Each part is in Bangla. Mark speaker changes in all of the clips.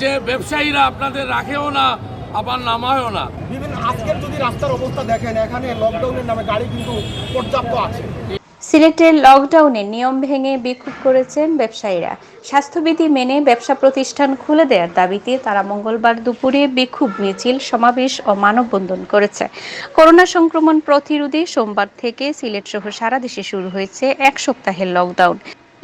Speaker 1: যে ব্যবসায়ীরা আপনাদের রাখেও না, আবার নামায়ও না।
Speaker 2: বিভিন্ন আজকের যদি রাস্তার অবস্থা দেখেন, এখানে লকডাউনের নামে গাড়ি কিন্তু পর্যাপ্ত আছে।
Speaker 3: সিলেটের লকডাউনে নিয়ম ভেঙে বিক্ষোভ করেছেন ব্যবসায়ীরা। স্বাস্থ্যবিধি মেনে ব্যবসা প্রতিষ্ঠান খুলে দেওয়ার দাবিতে তারা মঙ্গলবার দুপুরে বিক্ষোভ মিছিল, সমাবেশ ও মানববন্ধন করেছে। করোনা সংক্রমণ প্রতিরোধে সোমবার থেকে সিলেট সহ সারা দেশে শুরু হয়েছে এক সপ্তাহের লকডাউন।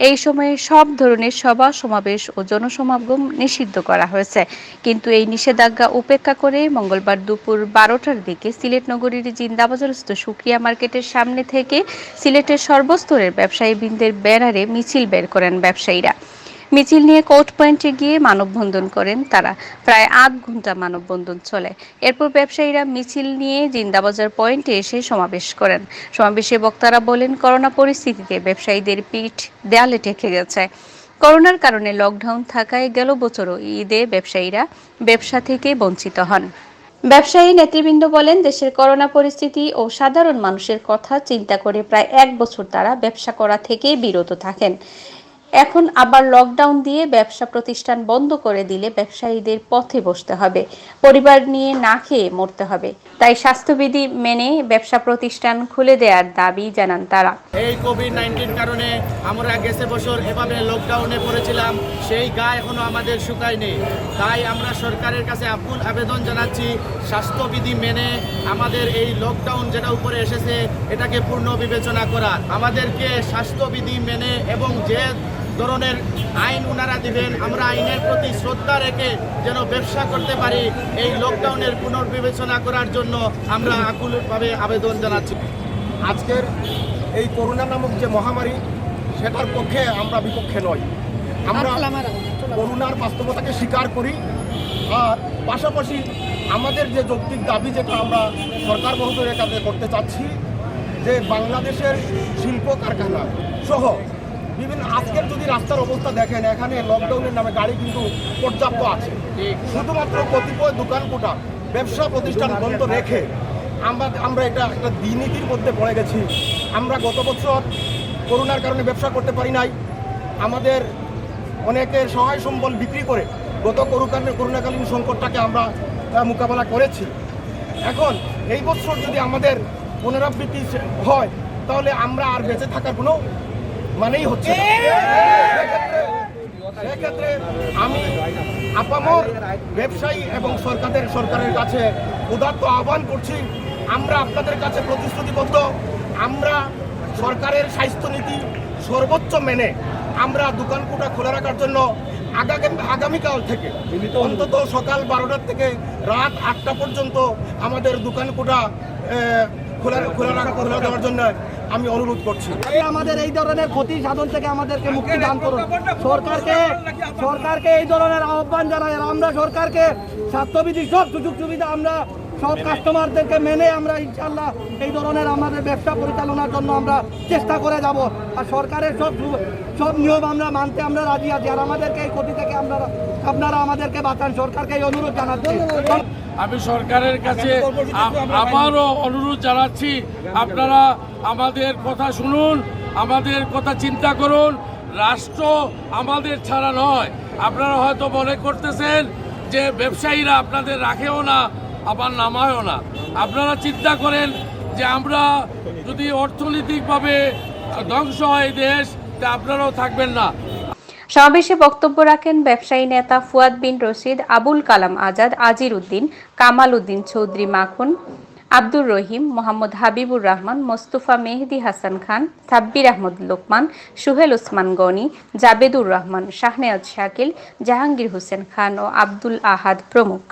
Speaker 3: এই সময়ে সব ধরনের সভা, সমাবেশ ও জনসমাগম নিষিদ্ধ করা হয়েছে। কিন্তু এই নিষেধাজ্ঞা উপেক্ষা করে মঙ্গলবার দুপুর 12টার দিকে সিলেট নগরীর জিন্দাবাজারস্থ সুক্রিয়া মার্কেটের সামনে থেকে সিলেটের সর্বস্তরের ব্যবসায়ীবৃন্দের ব্যানারে মিছিল বের করেন ব্যবসায়ীরা। মিছিল নিয়ে কোর্ট পয়েন্টে গিয়ে মানববন্ধন করেন তারা। প্রায় 8 ঘন্টা মানববন্ধন চলে। এরপর ব্যবসায়ীরা মিছিল নিয়ে জিন্দাবাজার পয়েন্টে এসে সমাবেশ করেন। সমাবেশে বক্তারা বলেন, করোনা পরিস্থিতিতে ব্যবসায়ীদের পিঠ দেয়ালে ঠেকে গেছে। করোনার কারণে লকডাউন থাকায় গেল বছরও ঈদে ব্যবসায়ীরা ব্যবসা থেকে বঞ্চিত হন। ব্যবসায়ী নেতৃবৃন্দ বলেন, দেশের করোনা পরিস্থিতি ও সাধারণ মানুষের কথা চিন্তা করে প্রায় 1 বছর তারা ব্যবসা করা থেকে বিরত থাকেন। এখন আবার লকডাউন দিয়ে ব্যবসা প্রতিষ্ঠান বন্ধ করে দিলে ব্যবসায়ীদের পথে বসতে হবে, পরিবার নিয়ে না খেয়ে মরতে হবে। তাই স্বাস্থ্যবিধি মেনে ব্যবসা প্রতিষ্ঠান খুলে দেওয়ার দাবি জানান তারা।
Speaker 2: এই কোভিড-19 কারণে আমরা গেছে বছর এভাবে লকডাউনে পড়েছিলাম, সেই গা এখনো আমাদের শুকায়নি। তাই আমরা সরকারের কাছে আকুল আবেদন জানাচ্ছি, স্বাস্থ্যবিধি মেনে আমাদের এই লকডাউন যেটা উপরে এসেছে এটাকে পূর্ণ বিবেচনা করার। আমাদেরকে স্বাস্থ্যবিধি মেনে এবং যে ধরনের আইন ওনারা দিবেন, আমরা আইনের প্রতি শ্রদ্ধা রেখে যেন ব্যবসা করতে পারি, এই লকডাউনের পুনর্বিবেচনা করার জন্য আমরা আকুলভাবে আবেদন জানাচ্ছি। আজকের এই করোনা নামক যে মহামারী, সেটার পক্ষে আমরা বিপক্ষে নই। আমরা করোনার বাস্তবতাকে স্বীকার করি, আর পাশাপাশি আমাদের যে যৌক্তিক দাবি যেটা আমরা সরকার মহোদয়ের কাছে করতে চাচ্ছি, যে বাংলাদেশের শিল্প কারখানা সহ বিভিন্ন আজকের যদি রাস্তার অবস্থা দেখেন, এখানে লকডাউনের নামে গাড়ি কিন্তু পর্যাপ্ত আছে। শুধুমাত্র কতিপয় দোকানপাট, ব্যবসা প্রতিষ্ঠান বন্ধ রেখে আমরা এটা একটা দুর্নীতির মধ্যে পড়ে গেছি। আমরা গত বছর করোনার কারণে ব্যবসা করতে পারি নাই, আমাদের অনেকের সহায় সম্বল বিক্রি করে গত করোনাকালীন সংকটটাকে আমরা মোকাবেলা করেছি। এখন এই বছর যদি আমাদের পুনরাবৃত্তি হয়, তাহলে আমরা আর বেঁচে থাকার কোনো মানেই হচ্ছে না। সেক্ষেত্রে আমি আপামর ব্যবসায়ী এবং সরকারের কাছে উদাত্ত আহ্বান করছি, আমরা আপনাদের কাছে প্রতিশ্রুতিবদ্ধ, আমরা সরকারের স্বাস্থ্যনীতি সর্বোচ্চ মেনে আমরা দোকানপাট খোলা রাখার জন্য আগামীকাল থেকে অন্তত সকাল 12টার থেকে রাত 8টা পর্যন্ত আমাদের দোকানপাট খোলা দেওয়ার জন্য আমি অনুরোধ করছি।
Speaker 4: আমাদের এই ধরনের ক্ষতি সাধন থেকে আমাদেরকে মুক্তি দান করুন। সরকারকে এই ধরনের আহ্বান জানাই। আমরা সরকারকে স্বাস্থ্যবিধি সব সুযোগ সুবিধা আমরা সব কাস্টমারদেরকে মেনে আমরা ইনশাল্লাহ এই ধরনের আমাদের ব্যবসা পরিচালনার জন্য আমরা চেষ্টা করে যাব। আর সরকারের সব নিয়ম আমরা মানতে আমরা রাজি আছি। আর আমাদেরকে এই ক্ষতি থেকে আপনারা আমাদেরকে বাঁচান, সরকারকে এই অনুরোধ জানাচ্ছি।
Speaker 1: আমি সরকারের কাছে আবারও অনুরোধ জানাচ্ছি, আপনারা আমাদের কথা শুনুন, আমাদের কথা চিন্তা করুন। রাষ্ট্র আমাদের ছাড়া নয়। আপনারা হয়তো মনে করতেছেন যে ব্যবসায়ীরা আপনাদের রাখেও না, আবার নামায়ও না। আপনারা চিন্তা করেন যে আমরা যদি অর্থনৈতিকভাবে ধ্বংস হয় দেশ, তা আপনারাও থাকবেন না।
Speaker 3: সমাবেশে বক্তব্য রাখেন ব্যবসায়ী নেতা ফুয়াদ বিন রশিদ, আবুল কালাম আজাদ, আজির উদ্দিন, কামাল উদ্দিন চৌধুরী মাখন, আব্দুর রহিম, মোহাম্মদ হাবিবুর রহমান, মোস্তফা মেহেদি হাসান খান, সাব্বির আহমদ লোকমান, সুহেল ওসমান গনি, জাবেদুর রহমান, শাহনেওয়াজ শাকিল, জাহাঙ্গীর হোসেন খান ও আব্দুল আহাদ প্রমুখ।